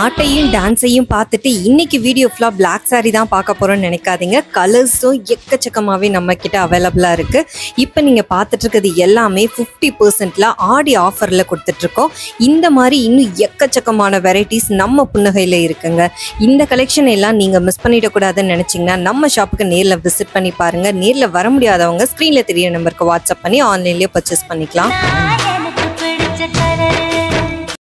பாட்டையும் டான்ஸையும் பார்த்துட்டு இன்னைக்கு வீடியோ ஃபுல்லாக பிளாக் சாரி தான் பார்க்க போகிறோன்னு நினைக்காதீங்க. கலர்ஸும் எக்கச்சக்கமாகவே நம்மக்கிட்ட அவைலபிளாக இருக்குது. இப்போ நீங்கள் பார்த்துட்டு இருக்கிறது எல்லாமே 50% ஆடி ஆஃபரில் கொடுத்துட்ருக்கோம். இந்த மாதிரி இன்னும் எக்கச்சக்கமான வெரைட்டிஸ் நம்ம புன்னகையில் இருக்குங்க. இந்த கலெக்ஷன் எல்லாம் நீங்கள் மிஸ் பண்ணிடக்கூடாதுன்னு நினச்சிங்கன்னா நம்ம ஷாப்புக்கு நேரில் விசிட் பண்ணி பாருங்கள். நேரில் வர முடியாதவங்க ஸ்க்ரீனில் தெரிய நம்பருக்கு வாட்ஸ்அப் பண்ணி ஆன்லைன்லேயே பர்ச்சேஸ் பண்ணிக்கலாம்.